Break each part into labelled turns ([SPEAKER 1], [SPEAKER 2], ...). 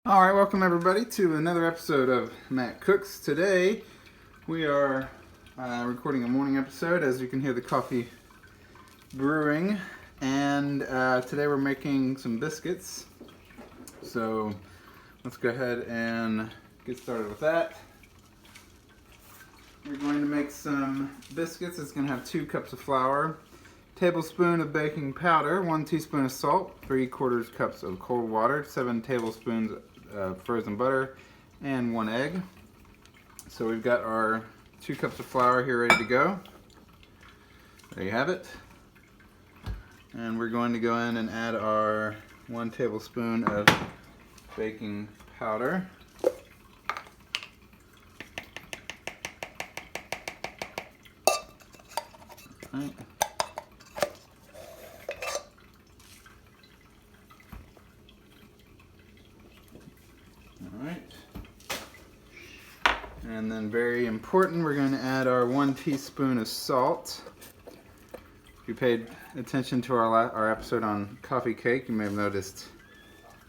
[SPEAKER 1] Alright, welcome everybody to another episode of Matt Cooks. Today we are recording a morning episode. As you can hear the coffee brewing, and today we're making some biscuits. So let's go ahead and get started with that. We're going to make some biscuits. It's going to have 2 cups of flour, tablespoon of baking powder, 1 teaspoon of salt, 3/4 cups of cold water, 7 tablespoons of frozen butter, and 1 egg. So we've got our 2 cups of flour here ready to go. There you have it. And we're going to go in and add our 1 tablespoon of baking powder. Right. Alright. And then, very important, we're going to add our 1 teaspoon of salt. If you paid attention to our episode on coffee cake, you may have noticed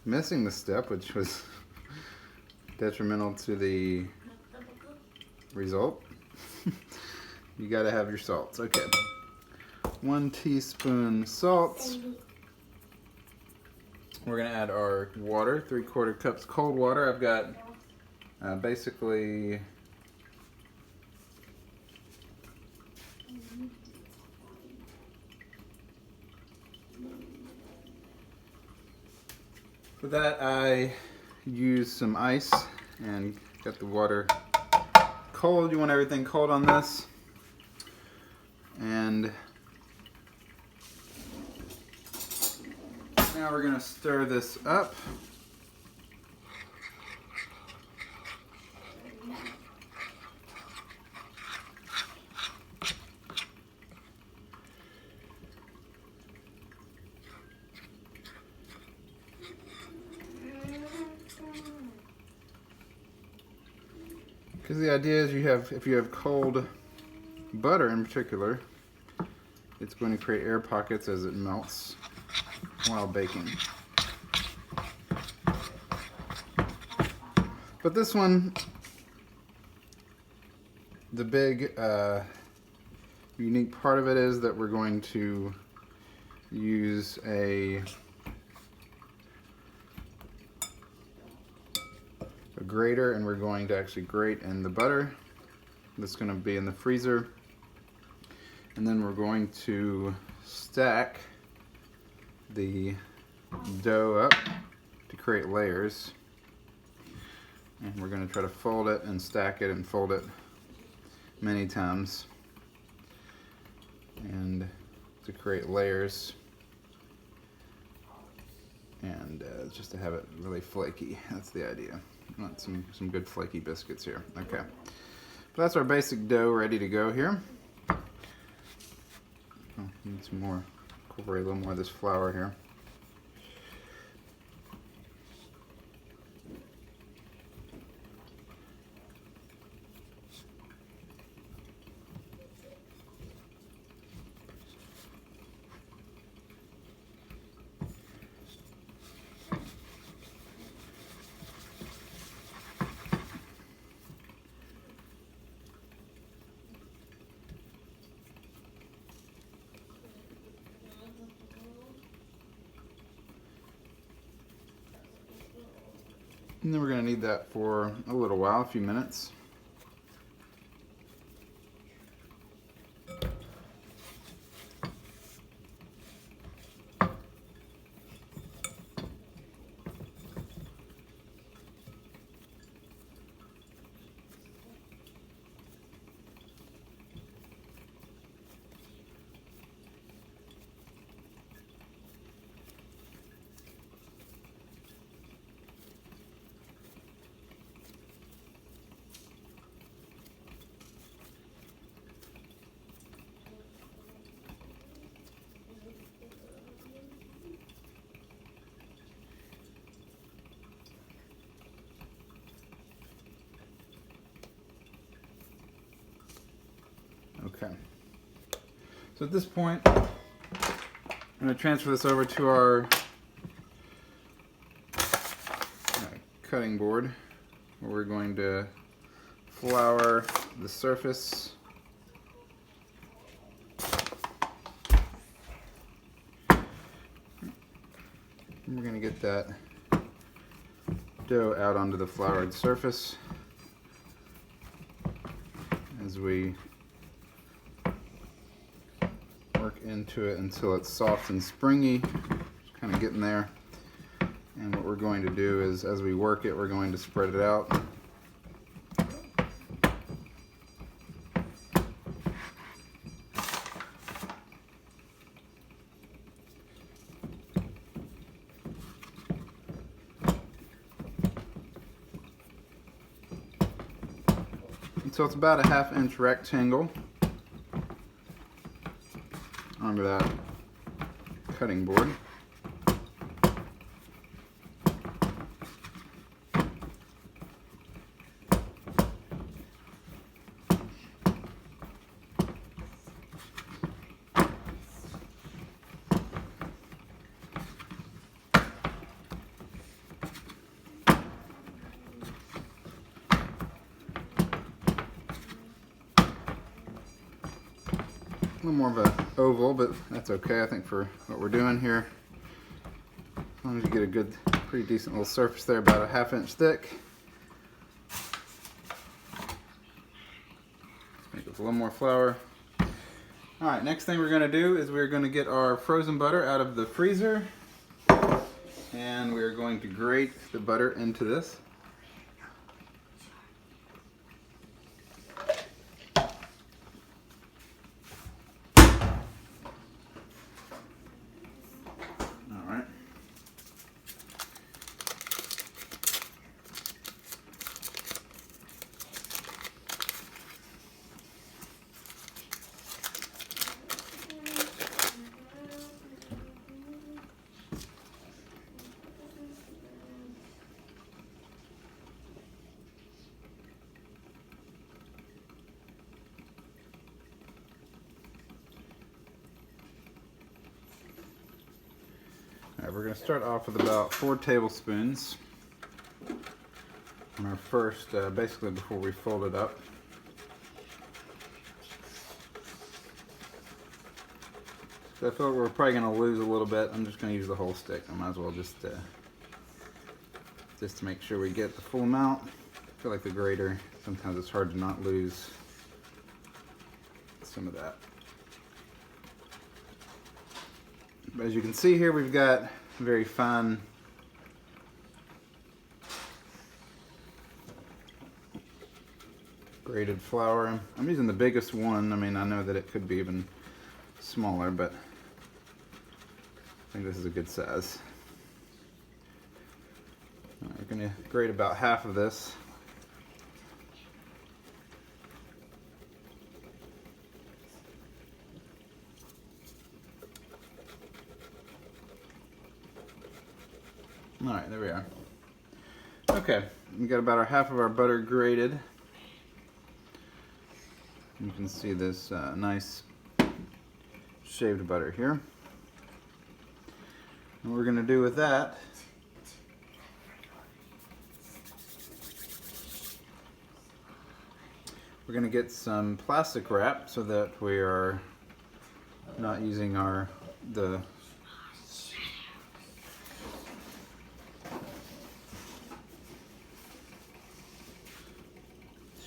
[SPEAKER 1] missing the step, which was detrimental to the result. You got to have your salts. Okay. 1 teaspoon salt. We're going to add our water, 3/4 cups cold water. I've got basically for that I use some ice and got the water cold. You want everything cold on this. And now we're going to stir this up. Because the idea is if you have cold butter in particular, it's going to create air pockets as it melts while baking. But this one, the big unique part of it is that we're going to use a grater, and we're going to actually grate in the butter. That's going to be in the freezer. And then we're going to stack the dough up to create layers. And we're going to try to fold it and stack it and fold it many times, and to create layers, and just to have it really flaky. That's the idea. We want some good flaky biscuits here. Okay, so that's our basic dough ready to go here. Oh, need some more, incorporate a little more of this flour here. And then we're going to need that for a little while, a few minutes. Okay. So at this point, I'm going to transfer this over to our cutting board where we're going to flour the surface. And we're going to get that dough out onto the floured surface as we work into it until it's soft and springy. Just kind of getting there. And what we're going to do is, as we work it, we're going to spread it out. So it's about a 1/2 inch rectangle onto that cutting board. A little more of an oval, but that's okay, I think, for what we're doing here. As long as you get a good, pretty decent little surface there, about a 1/2 inch thick. Make it with a little more flour. Alright, next thing we're going to do is we're going to get our frozen butter out of the freezer. And we're going to grate the butter into this. Alright, we're going to start off with about 4 tablespoons on our first, basically before we fold it up. So I feel like we're probably going to lose a little bit. I'm just going to use the whole stick. I might as well just to make sure we get the full amount. I feel like the grater, sometimes it's hard to not lose some of that. But as you can see here, we've got very fine grated flour. I'm using the biggest one. I mean, I know that it could be even smaller, but I think this is a good size. We're going to grate about half of this. Alright, there we are. Okay, we got about half of our butter grated. You can see this nice shaved butter here. And what we're going to do with that we're going to get some plastic wrap so that we are not using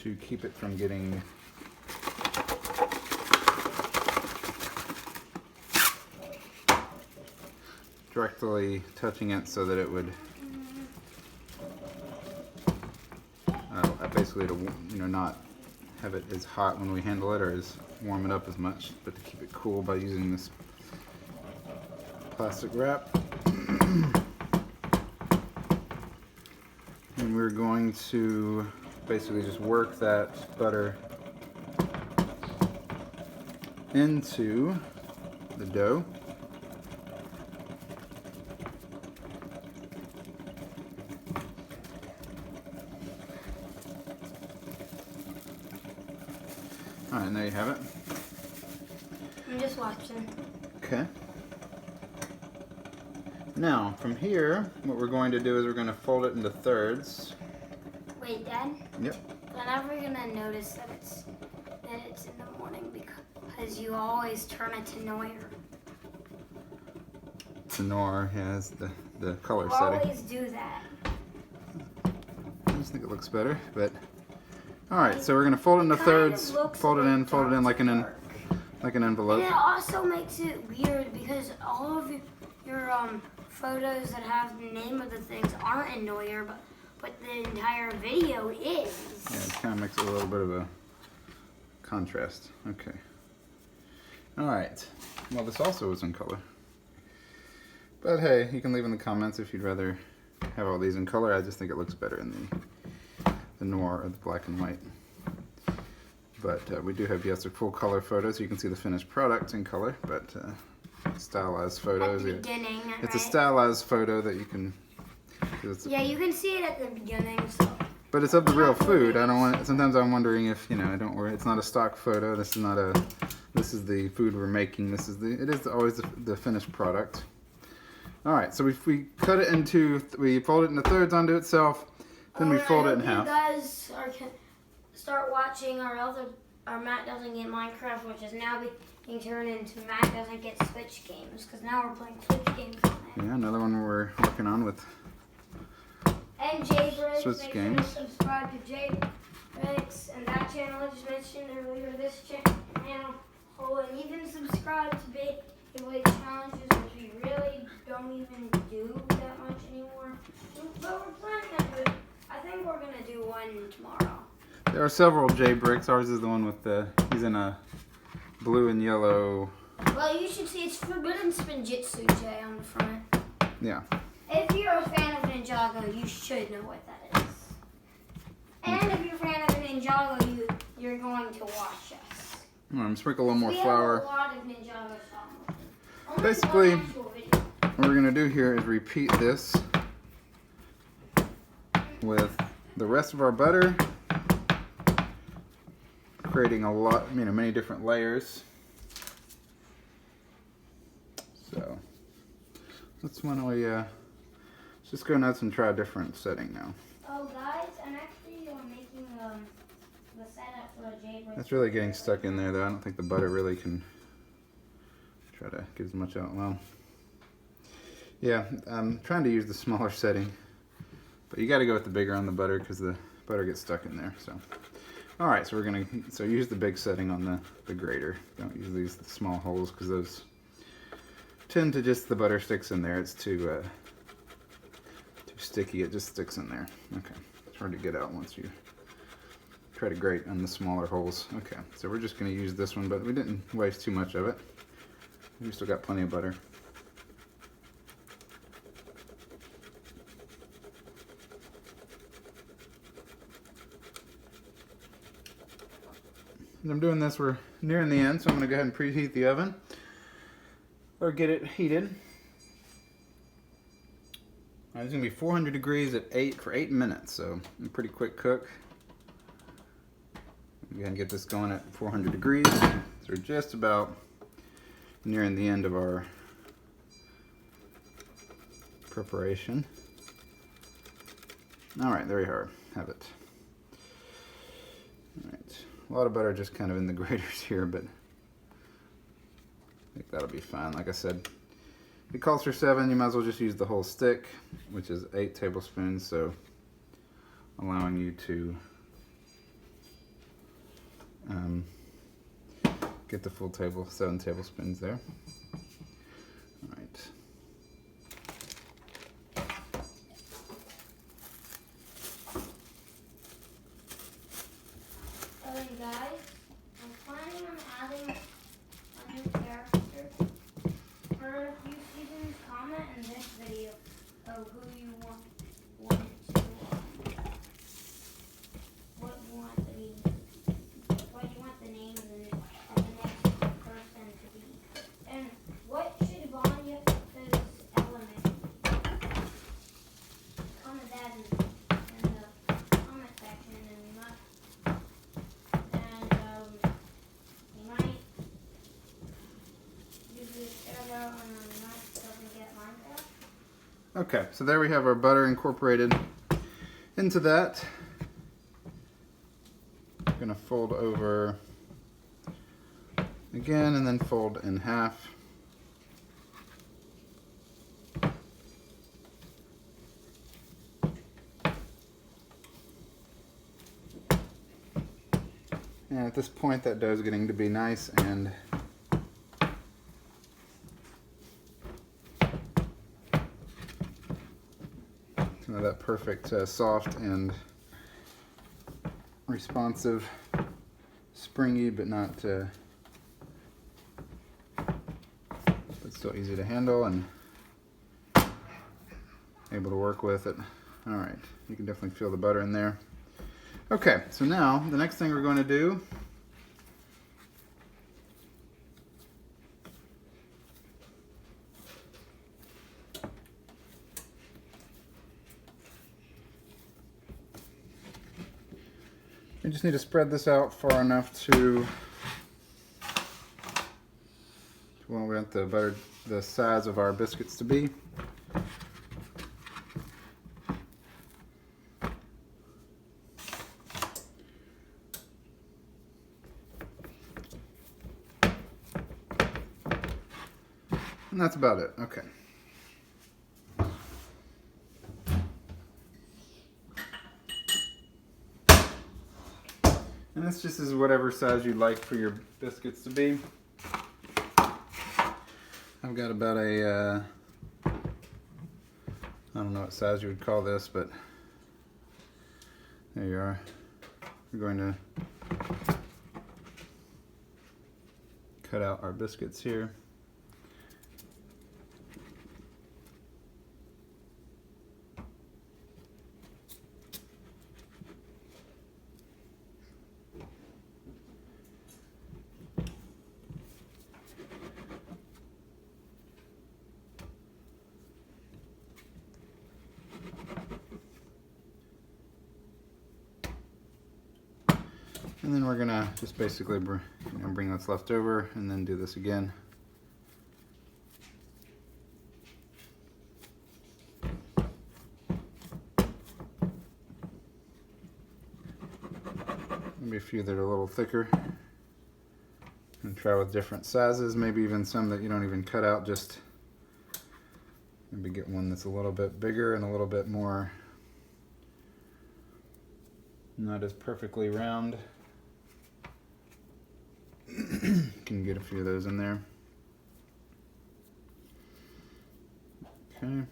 [SPEAKER 1] to keep it from getting directly touching it, so that it would basically to, not have it as hot when we handle it or as warm it up as much, but to keep it cool by using this plastic wrap. And we're going to basically just work that butter into the dough. Alright, and there you have it.
[SPEAKER 2] I'm just watching.
[SPEAKER 1] Okay. Now, from here, what we're going to do is we're going to fold it into thirds.
[SPEAKER 2] Wait, Dad?
[SPEAKER 1] Yep.
[SPEAKER 2] I'm never gonna notice that it's in the morning because you always turn it to noir.
[SPEAKER 1] To noir has the color
[SPEAKER 2] You
[SPEAKER 1] setting.
[SPEAKER 2] always do that.
[SPEAKER 1] I just think it looks better, but all right. So we're gonna fold it into thirds, fold it in like an envelope.
[SPEAKER 2] And it also makes it weird because all of your photos that have the name of the things aren't in noir, but the entire video is.
[SPEAKER 1] Yeah, it kind of makes it a little bit of a contrast. Okay. All right. Well, this also is in color. But hey, you can leave in the comments if you'd rather have all these in color. I just think it looks better in the noir or the black and white. But we do have, yes, a full color photo, so you can see the finished product in color, but stylized photos.
[SPEAKER 2] At the beginning,
[SPEAKER 1] it's a stylized photo that you can...
[SPEAKER 2] Yeah, you can see it at the beginning, so...
[SPEAKER 1] But it's of the real food. I don't want. Sometimes I'm wondering if, you know, I don't worry. It's not a stock photo. This is not a... This is the food we're making. This is the... It is always the finished product. All right, so we cut it into... We fold it into thirds onto itself, then we fold it in half.
[SPEAKER 2] You guys start watching our Matt Doesn't Get Minecraft, which is now being turned into Matt Doesn't Get Switch Games, because now we're playing Switch games on there.
[SPEAKER 1] Yeah, another one we're working on with
[SPEAKER 2] and J-Bricks.
[SPEAKER 1] Switch
[SPEAKER 2] Make
[SPEAKER 1] games.
[SPEAKER 2] sure to subscribe to J-Bricks and that channel I just mentioned earlier, this channel. Oh, and even subscribe to Big Weight Challenges, which we really don't even do that much anymore. But we're planning on doing. I think we're gonna do one tomorrow.
[SPEAKER 1] There are several J-Bricks. Ours is the one with the... He's in a blue and yellow...
[SPEAKER 2] Well, you should see it's Forbidden Spinjitzu J on the front.
[SPEAKER 1] Yeah.
[SPEAKER 2] If you're a fan of Ninjago, you should know what that is. And if you're a fan of Ninjago, you're going to watch us.
[SPEAKER 1] Sprinkle a little more flour.
[SPEAKER 2] We have a lot of Ninjago songs.
[SPEAKER 1] Basically, what we're going to do here is repeat this with the rest of our butter, creating a lot, many different layers. So, let's just go nuts and try a different setting now.
[SPEAKER 2] Oh, guys, I'm actually making the setup for a J-Brick.
[SPEAKER 1] That's really getting stuck in there, though. I don't think the butter really can try to get as much out. Well, yeah, I'm trying to use the smaller setting, but you got to go with the bigger on the butter because the butter gets stuck in there. So, all right, so we're gonna use the big setting on the grater. Don't use these small holes because those tend to the butter sticks in there. It's too sticky. It just sticks in there. Okay, it's hard to get out once you try to grate on the smaller holes. Okay, so we're just going to use this one, but we didn't waste too much of it. We still got plenty of butter. As I'm doing this, we're nearing the end, so I'm going to go ahead and preheat the oven or get it heated. It's going to be 400 degrees for 8 minutes, so a pretty quick cook. Go ahead and get this going at 400 degrees. So we're just about nearing the end of our preparation. All right, there you have it. All right, a lot of butter just kind of in the graters here, but I think that'll be fine. Like I said, it calls for 7. You might as well just use the whole stick, which is 8 tablespoons, so allowing you to get the full 7 tablespoons there. All right.
[SPEAKER 2] So you guys, I'm planning on adding a new character. For a few seasons, comment in this video of who you want to, what you want the name of the next person to be, and what should Vanya's element be? Comment that in the comment section, and we might give you a shout out on Matt Doesn't Get Minecraft.
[SPEAKER 1] Okay, so there we have our butter incorporated into that. I'm gonna fold over again and then fold in half. And at this point that dough is getting to be nice and kind of that perfect soft and responsive, springy but not but still easy to handle and able to work with it. All right, you can definitely feel the butter in there. Okay, so now the next thing we're going to do we just need to spread this out far enough to well, we want the size of our biscuits to be. And that's about it. Okay. And this just is whatever size you'd like for your biscuits to be. I've got about a, I don't know what size you would call this, but there you are. We're going to cut out our biscuits here. And then we're gonna just basically bring what's left over and then do this again. Maybe a few that are a little thicker. And try with different sizes, maybe even some that you don't even cut out, just maybe get one that's a little bit bigger and a little bit more, not as perfectly round. Can get a few of those in there. Okay.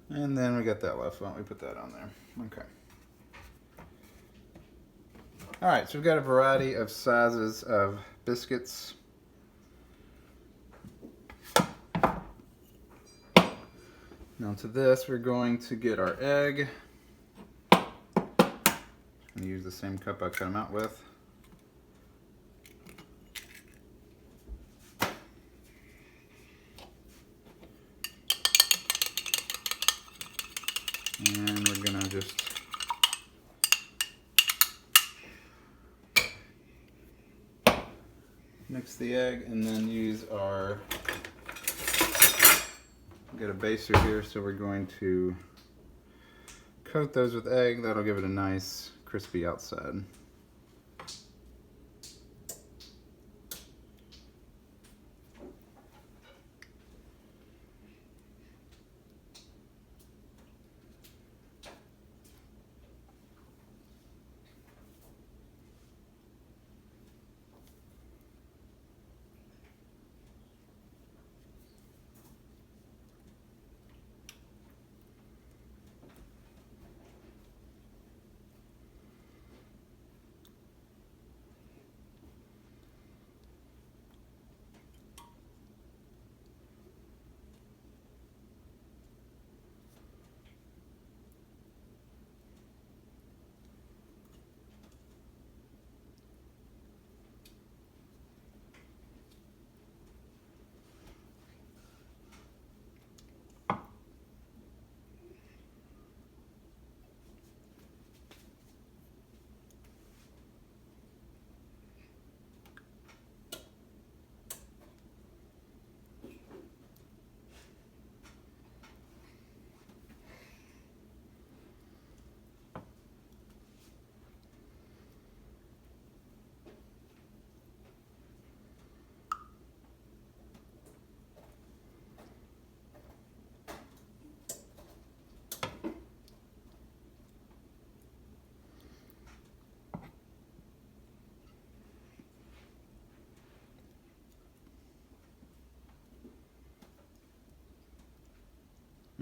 [SPEAKER 1] And then we got that left. Why don't we put that on there? Okay. All right, so we've got a variety of sizes of biscuits. Now to this, we're going to get our egg. I'm going to use the same cup I cut them out with. And we're going to just mix the egg and then use our, got a baser here, so we're going to coat those with egg. That'll give it a nice crispy outside.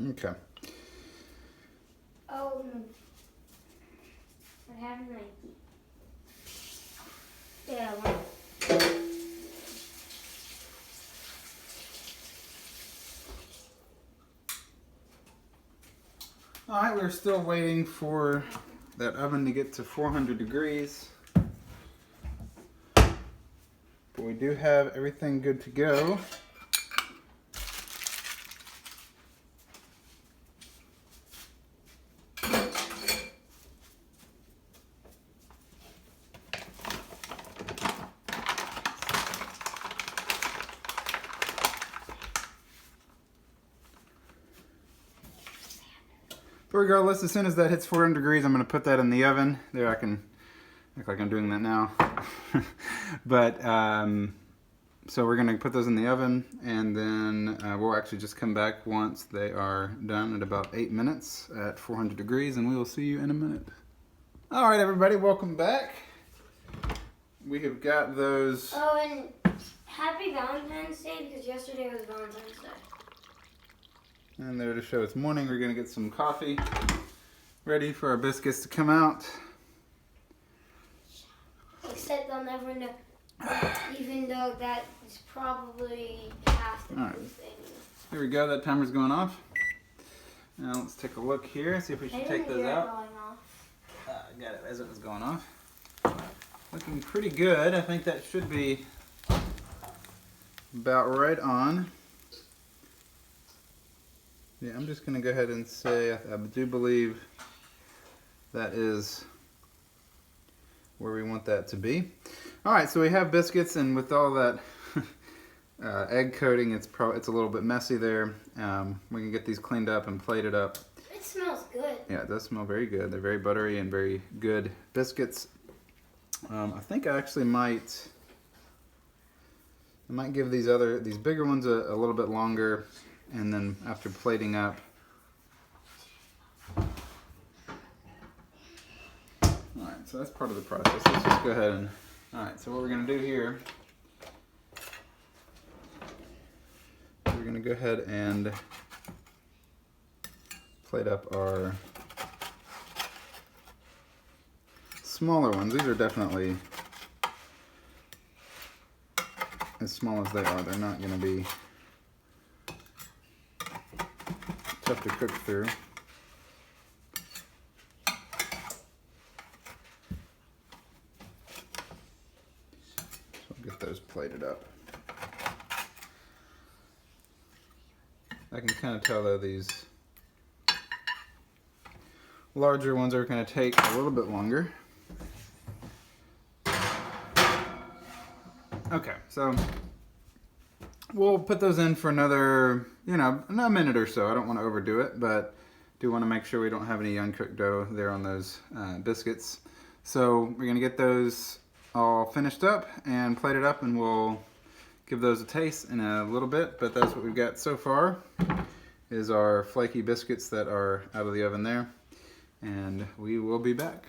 [SPEAKER 1] Okay.
[SPEAKER 2] Oh, what happened? Yeah, one.
[SPEAKER 1] All right, we're still waiting for that oven to get to 400 degrees. But we do have everything good to go. But regardless, as soon as that hits 400 degrees, I'm going to put that in the oven. There, I can act like I'm doing that now. But, so we're going to put those in the oven, and then we'll actually just come back once they are done at about 8 minutes at 400 degrees, and we will see you in a minute. All right, everybody, welcome back. We have got those.
[SPEAKER 2] Oh, and happy Valentine's Day, because yesterday was Valentine's Day.
[SPEAKER 1] And there to show it's morning. We're going to get some coffee ready for our biscuits to come out.
[SPEAKER 2] Except they'll never know, even though that is probably past the
[SPEAKER 1] Alright.
[SPEAKER 2] thing.
[SPEAKER 1] Here we go. That timer's going off. Now let's take a look here. See if we should take those out. I got it as it was going off. Looking pretty good. I think that should be about right on. Yeah, I'm just going to go ahead and say I do believe that is where we want that to be. Alright, so we have biscuits, and with all that egg coating, it's a little bit messy there. We can get these cleaned up and plated up.
[SPEAKER 2] It smells good.
[SPEAKER 1] Yeah, it does smell very good. They're very buttery and very good biscuits. I think I actually might give these bigger ones a little bit longer, and then after plating up. Alright, so that's part of the process. Let's just go ahead and, alright, so what we're going to do here, we're going to go ahead and plate up our smaller ones. These are definitely, as small as they are, they're not going to be tough to cook through. So I'll get those plated up. I can kind of tell though these larger ones are going to take a little bit longer. Okay, so we'll put those in for another, a minute or so. I don't want to overdo it, but do want to make sure we don't have any uncooked dough there on those biscuits. So we're going to get those all finished up and plated up, and we'll give those a taste in a little bit. But that's what we've got so far, is our flaky biscuits that are out of the oven there. And we will be back.